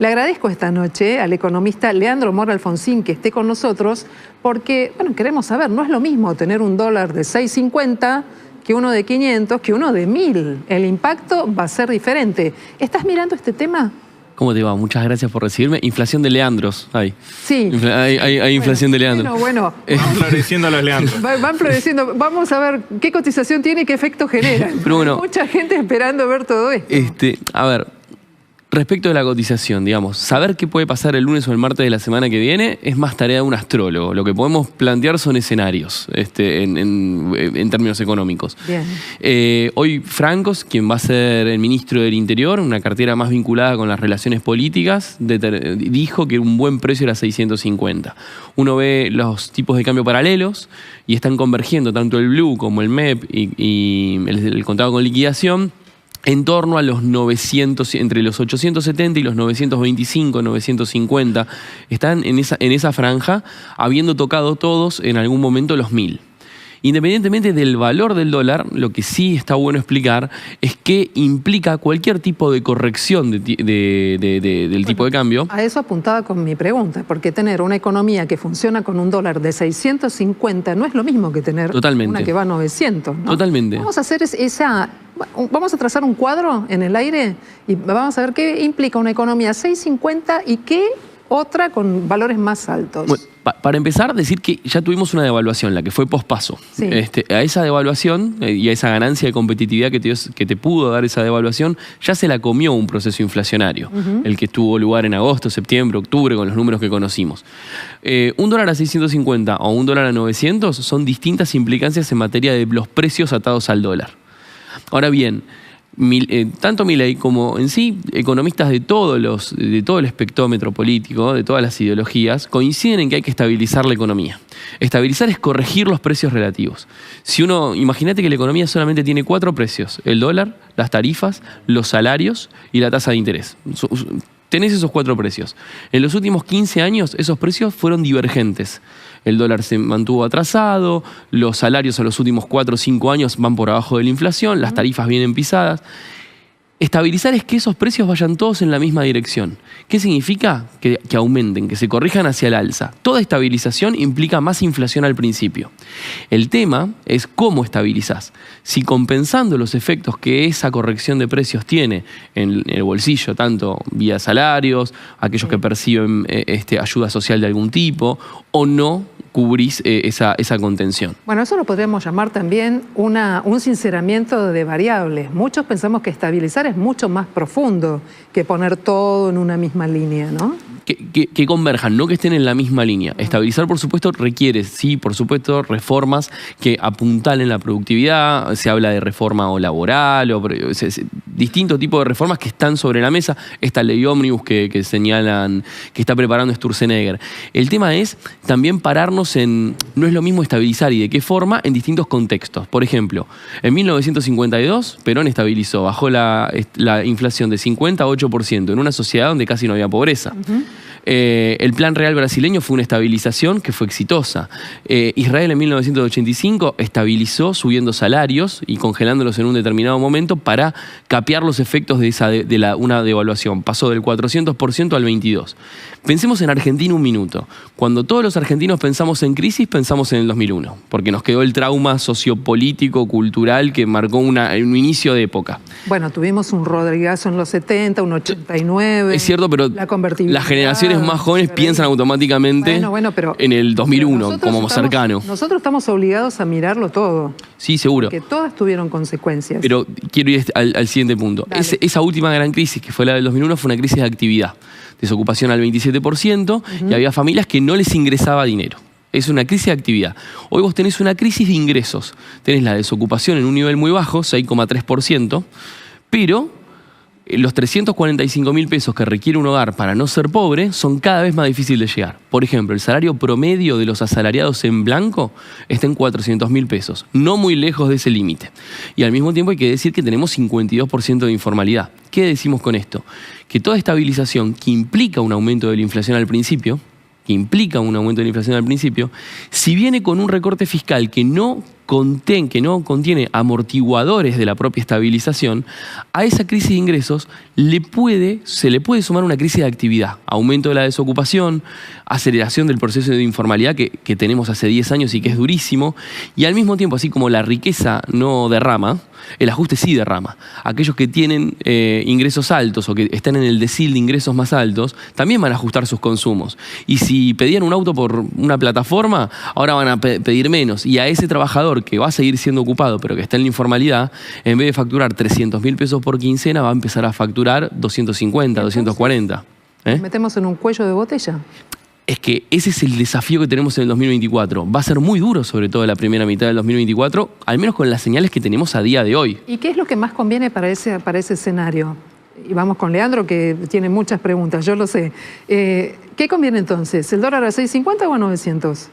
Le agradezco esta noche al economista Leandro Mora Alfonsín que esté con nosotros porque, bueno, queremos saber, no es lo mismo tener un dólar de 6.50 que uno de 500, que uno de 1.000. El impacto va a ser diferente. ¿Estás mirando este tema? ¿Cómo te va? Muchas gracias por recibirme. Inflación de Leandros. Hay. Sí. Hay inflación de Leandros. Bueno. Van floreciendo los Leandros. Van floreciendo. Vamos a ver qué cotización tiene y qué efecto genera. Pero bueno, hay mucha gente esperando ver todo esto. A ver, respecto de la cotización, digamos, saber qué puede pasar el lunes o el martes de la semana que viene es más tarea de un astrólogo. Lo que podemos plantear son escenarios en términos económicos. Bien. Hoy Francos, quien va a ser el ministro del Interior, una cartera más vinculada con las relaciones políticas, dijo que un buen precio era 650. Uno ve los tipos de cambio paralelos y están convergiendo tanto el Blue como el MEP y el contado con liquidación en torno a los 900, entre los 870 y los 925, 950, están en esa franja, habiendo tocado todos en algún momento los 1.000. Independientemente del valor del dólar, lo que sí está bueno explicar es que implica cualquier tipo de corrección del tipo de cambio. A eso apuntaba con mi pregunta, porque tener una economía que funciona con un dólar de 650 no es lo mismo que tener una que va a 900, ¿no? Totalmente. Vamos a hacer vamos a trazar un cuadro en el aire y vamos a ver qué implica una economía 650 y qué otra con valores más altos. Bueno, para empezar, decir que ya tuvimos una devaluación, la que fue pospaso. Sí. A esa devaluación y a esa ganancia de competitividad que te pudo dar esa devaluación, ya se la comió un proceso inflacionario, el que tuvo lugar en agosto, septiembre, octubre, con los números que conocimos. Un dólar a 650 o un dólar a 900 son distintas implicancias en materia de los precios atados al dólar. Ahora bien, tanto Milei como en sí economistas de todo el espectrómetro político, de todas las ideologías, coinciden en que hay que estabilizar la economía. Estabilizar es corregir los precios relativos. Imagínate que la economía solamente tiene 4 precios: el dólar, las tarifas, los salarios y la tasa de interés. Tenés esos 4 precios. En los últimos 15 años esos precios fueron divergentes. El dólar se mantuvo atrasado, los salarios a los últimos 4 o 5 años van por abajo de la inflación, las tarifas vienen pisadas. Estabilizar es que esos precios vayan todos en la misma dirección. ¿Qué significa? Que aumenten, que se corrijan hacia el alza. Toda estabilización implica más inflación al principio. El tema es cómo estabilizás. Si compensando los efectos que esa corrección de precios tiene en el bolsillo, tanto vía salarios, aquellos que perciben ayuda social de algún tipo, o no cubrís esa contención. Bueno, eso lo podríamos llamar también un sinceramiento de variables. Muchos pensamos que estabilizar es mucho más profundo que poner todo en una misma línea, ¿no? Que converjan, no que estén en la misma línea. Estabilizar, por supuesto, requiere, sí, por supuesto, reformas que apuntalen la productividad. Se habla de reforma laboral, distintos tipos de reformas que están sobre la mesa. Esta ley ómnibus que señalan que está preparando Sturzenegger. El tema es también pararnos en, no es lo mismo estabilizar y de qué forma en distintos contextos. Por ejemplo, en 1952, Perón estabilizó, bajó la inflación de 50 a 8% en una sociedad donde casi no había pobreza. El Plan Real brasileño fue una estabilización que fue exitosa. Israel en 1985 estabilizó subiendo salarios y congelándolos en un determinado momento para capear los efectos de una devaluación. Pasó del 400% al 22%. Pensemos en Argentina un minuto. Cuando todos los argentinos pensamos en crisis, pensamos en el 2001, porque nos quedó el trauma sociopolítico, cultural que marcó un inicio de época. Bueno, tuvimos un Rodrigazo en los 70, un 89. Es cierto, pero las generaciones más jóvenes piensan automáticamente pero en el 2001 como cercano. Nosotros estamos obligados a mirarlo todo. Sí, seguro. Porque todas tuvieron consecuencias. Pero quiero ir al siguiente punto. Esa última gran crisis, que fue la del 2001, fue una crisis de actividad. Desocupación al 27% y había familias que no les ingresaba dinero. Es una crisis de actividad. Hoy vos tenés una crisis de ingresos. Tenés la desocupación en un nivel muy bajo, 6,3%, pero los 345.000 pesos que requiere un hogar para no ser pobre son cada vez más difíciles de llegar. Por ejemplo, el salario promedio de los asalariados en blanco está en 400.000 pesos, no muy lejos de ese límite. Y al mismo tiempo hay que decir que tenemos 52% de informalidad. ¿Qué decimos con esto? Que toda estabilización que implica un aumento de la inflación al principio, si viene con un recorte fiscal que no que no contiene amortiguadores de la propia estabilización, a esa crisis de ingresos se le puede sumar una crisis de actividad, aumento de la desocupación, aceleración del proceso de informalidad que tenemos hace 10 años y que es durísimo, y al mismo tiempo, así como la riqueza no derrama, el ajuste sí derrama. Aquellos que tienen ingresos altos o que están en el decil de ingresos más altos, también van a ajustar sus consumos. Y si pedían un auto por una plataforma, ahora van a pedir menos. Y a ese trabajador que va a seguir siendo ocupado, pero que está en la informalidad, en vez de facturar 300.000 pesos por quincena, va a empezar a facturar 250, 240. ¿Nos metemos en un cuello de botella? Es que ese es el desafío que tenemos en el 2024. Va a ser muy duro, sobre todo en la primera mitad del 2024, al menos con las señales que tenemos a día de hoy. ¿Y qué es lo que más conviene para ese escenario? Y vamos con Leandro, que tiene muchas preguntas, yo lo sé. ¿Qué conviene entonces? ¿El dólar a 6.50 o a 900?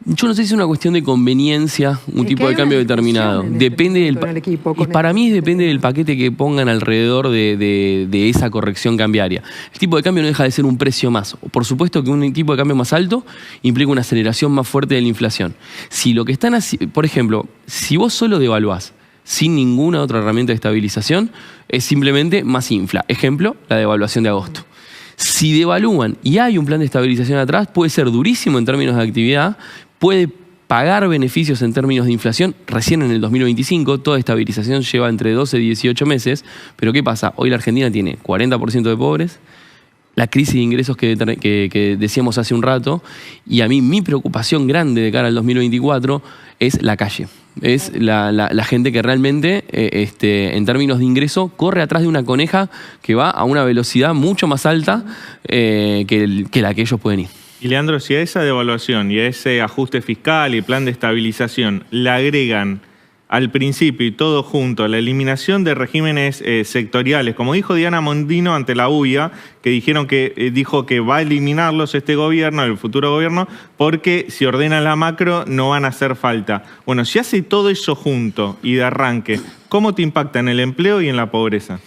Yo no sé si es una cuestión de conveniencia, un tipo de cambio determinado. Depende y para mí depende del paquete que pongan alrededor de esa corrección cambiaria. El tipo de cambio no deja de ser un precio más. Por supuesto que un tipo de cambio más alto implica una aceleración más fuerte de la inflación. Si lo que están haciendo, por ejemplo, si vos solo devaluás sin ninguna otra herramienta de estabilización, es simplemente más infla. Ejemplo, la devaluación de agosto. Si devalúan y hay un plan de estabilización atrás, puede ser durísimo en términos de actividad, puede pagar beneficios en términos de inflación recién en el 2025, toda estabilización lleva entre 12 y 18 meses, pero ¿qué pasa? Hoy la Argentina tiene 40% de pobres, la crisis de ingresos que decíamos hace un rato, y a mí mi preocupación grande de cara al 2024 es la calle. Es la gente que realmente, en términos de ingreso, corre atrás de una coneja que va a una velocidad mucho más alta que la que ellos pueden ir. Y Leandro, si a esa devaluación y a ese ajuste fiscal y plan de estabilización le agregan al principio y todo junto la eliminación de regímenes sectoriales, como dijo Diana Mondino ante la UIA, que dijo que va a eliminarlos este gobierno, el futuro gobierno, porque si ordenan la macro no van a hacer falta. Bueno, si hace todo eso junto y de arranque, ¿cómo te impacta en el empleo y en la pobreza?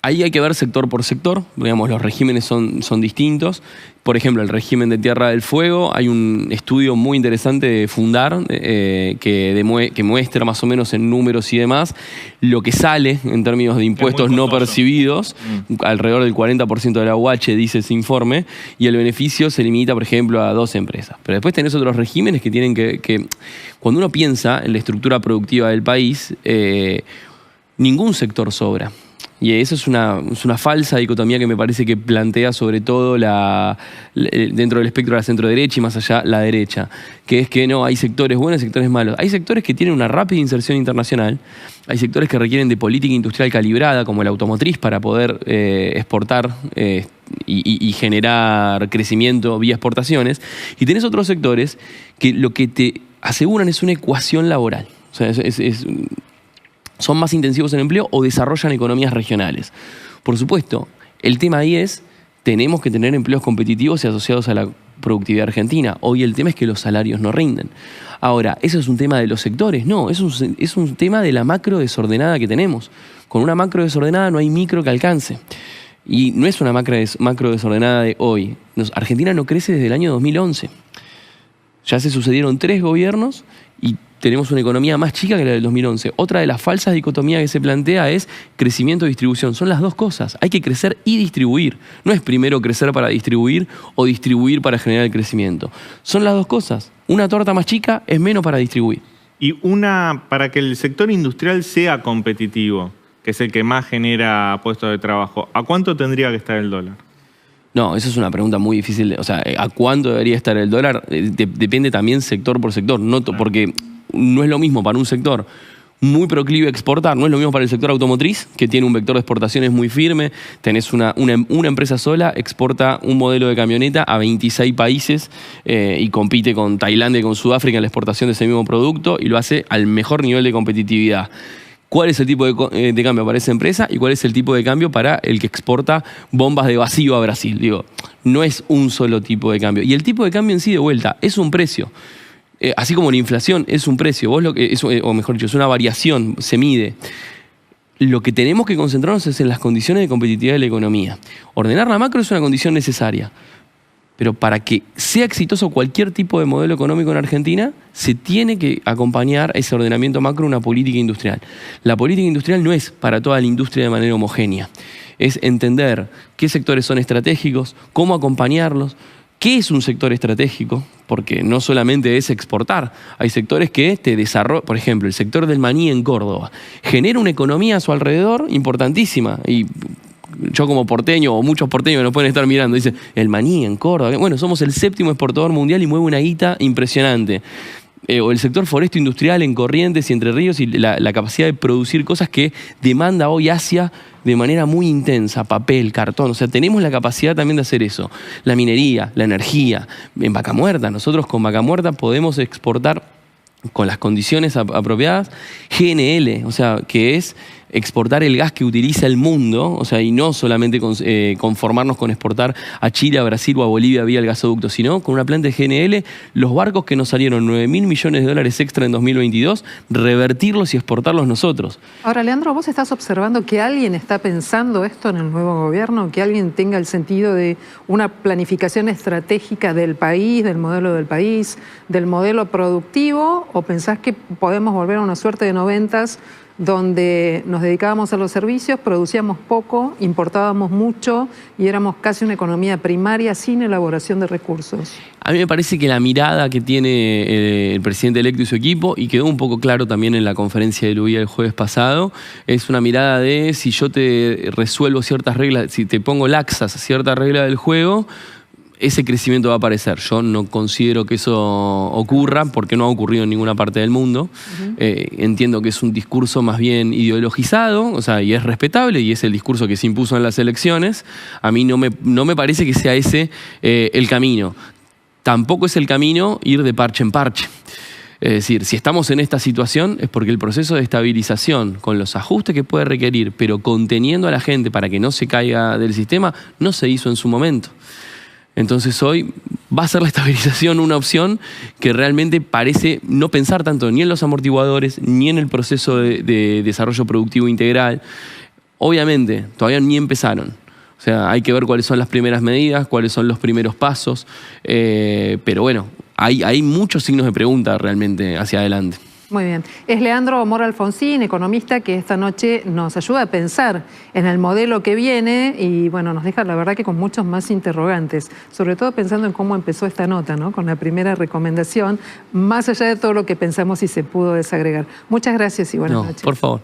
Ahí hay que ver sector por sector, digamos, los regímenes son distintos. Por ejemplo, el régimen de Tierra del Fuego, hay un estudio muy interesante de Fundar que muestra más o menos en números y demás lo que sale en términos de impuestos no percibidos, alrededor del 40% de la UH dice ese informe, y el beneficio se limita, por ejemplo, a 2 empresas. Pero después tenés otros regímenes que tienen que cuando uno piensa en la estructura productiva del país, ningún sector sobra. Y eso es una falsa dicotomía que me parece que plantea sobre todo dentro del espectro de la centro-derecha y más allá la derecha, que es que no, hay sectores buenos y sectores malos. Hay sectores que tienen una rápida inserción internacional, hay sectores que requieren de política industrial calibrada, como el automotriz, para poder exportar y generar crecimiento vía exportaciones, y tenés otros sectores que lo que te aseguran es una ecuación laboral. O sea, son más intensivos en empleo o desarrollan economías regionales. Por supuesto, el tema ahí es, tenemos que tener empleos competitivos y asociados a la productividad argentina. Hoy el tema es que los salarios no rinden. Ahora, ¿eso es un tema de los sectores? No, es un tema de la macro desordenada que tenemos. Con una macro desordenada no hay micro que alcance. Y no es una macro desordenada de hoy. Argentina no crece desde el año 2011. Ya se sucedieron 3 gobiernos y tenemos una economía más chica que la del 2011. Otra de las falsas dicotomías que se plantea es crecimiento y distribución. Son las dos cosas. Hay que crecer y distribuir. No es primero crecer para distribuir o distribuir para generar el crecimiento. Son las dos cosas. Una torta más chica es menos para distribuir. Y para que el sector industrial sea competitivo, que es el que más genera puestos de trabajo, ¿a cuánto tendría que estar el dólar? No, esa es una pregunta muy difícil. O sea, ¿a cuánto debería estar el dólar? Depende también sector por sector. Porque no es lo mismo para un sector muy proclive a exportar, no es lo mismo para el sector automotriz, que tiene un vector de exportaciones muy firme. Tenés una empresa sola, exporta un modelo de camioneta a 26 países y compite con Tailandia y con Sudáfrica en la exportación de ese mismo producto y lo hace al mejor nivel de competitividad. ¿Cuál es el tipo de cambio para esa empresa y cuál es el tipo de cambio para el que exporta bombas de vacío a Brasil? Digo, no es un solo tipo de cambio. Y el tipo de cambio en sí, de vuelta, es un precio. Así como la inflación es un precio, o mejor dicho, es una variación, se mide. Lo que tenemos que concentrarnos es en las condiciones de competitividad de la economía. Ordenar la macro es una condición necesaria. Pero para que sea exitoso cualquier tipo de modelo económico en Argentina, se tiene que acompañar ese ordenamiento macro una política industrial. La política industrial no es para toda la industria de manera homogénea. Es entender qué sectores son estratégicos, cómo acompañarlos, qué es un sector estratégico, porque no solamente es exportar. Hay sectores que te desarrollan, por ejemplo, el sector del maní en Córdoba, genera una economía a su alrededor importantísima. Y yo como porteño, o muchos porteños nos pueden estar mirando, dicen, el maní en Córdoba. Bueno, somos el 7º exportador mundial y mueve una guita impresionante. O el sector foresto industrial en Corrientes y Entre Ríos y la capacidad de producir cosas que demanda hoy Asia de manera muy intensa, papel, cartón. O sea, tenemos la capacidad también de hacer eso. La minería, la energía. En Vaca Muerta, nosotros con Vaca Muerta podemos exportar con las condiciones apropiadas, GNL, o sea, que es exportar el gas que utiliza el mundo, o sea, y no solamente conformarnos con exportar a Chile, a Brasil o a Bolivia vía el gasoducto, sino con una planta de GNL, los barcos que nos salieron 9.000 millones de dólares extra en 2022, revertirlos y exportarlos nosotros. Ahora, Leandro, ¿vos estás observando que alguien está pensando esto en el nuevo gobierno? ¿Que alguien tenga el sentido de una planificación estratégica del país, del modelo productivo? ¿O pensás que podemos volver a una suerte de 90s donde nos dedicábamos a los servicios, producíamos poco, importábamos mucho y éramos casi una economía primaria sin elaboración de recursos? A mí me parece que la mirada que tiene el presidente electo y su equipo, y quedó un poco claro también en la conferencia de Luis el jueves pasado, es una mirada de si yo te resuelvo ciertas reglas, si te pongo laxas ciertas reglas del juego, ese crecimiento va a aparecer. Yo no considero que eso ocurra porque no ha ocurrido en ninguna parte del mundo. Entiendo que es un discurso más bien ideologizado, o sea, y es respetable, y es el discurso que se impuso en las elecciones. A mí no me parece que sea ese el camino. Tampoco es el camino ir de parche en parche. Es decir, si estamos en esta situación es porque el proceso de estabilización, con los ajustes que puede requerir, pero conteniendo a la gente para que no se caiga del sistema, no se hizo en su momento. Entonces hoy va a ser la estabilización una opción que realmente parece no pensar tanto ni en los amortiguadores ni en el proceso de desarrollo productivo integral. Obviamente, todavía ni empezaron. O sea, hay que ver cuáles son las primeras medidas, cuáles son los primeros pasos. Pero bueno, hay muchos signos de pregunta realmente hacia adelante. Muy bien. Es Leandro Mora Alfonsín, economista, que esta noche nos ayuda a pensar en el modelo que viene y, bueno, nos deja la verdad que con muchos más interrogantes, sobre todo pensando en cómo empezó esta nota, ¿no? Con la primera recomendación, más allá de todo lo que pensamos y se pudo desagregar. Muchas gracias y buenas noches. Por favor.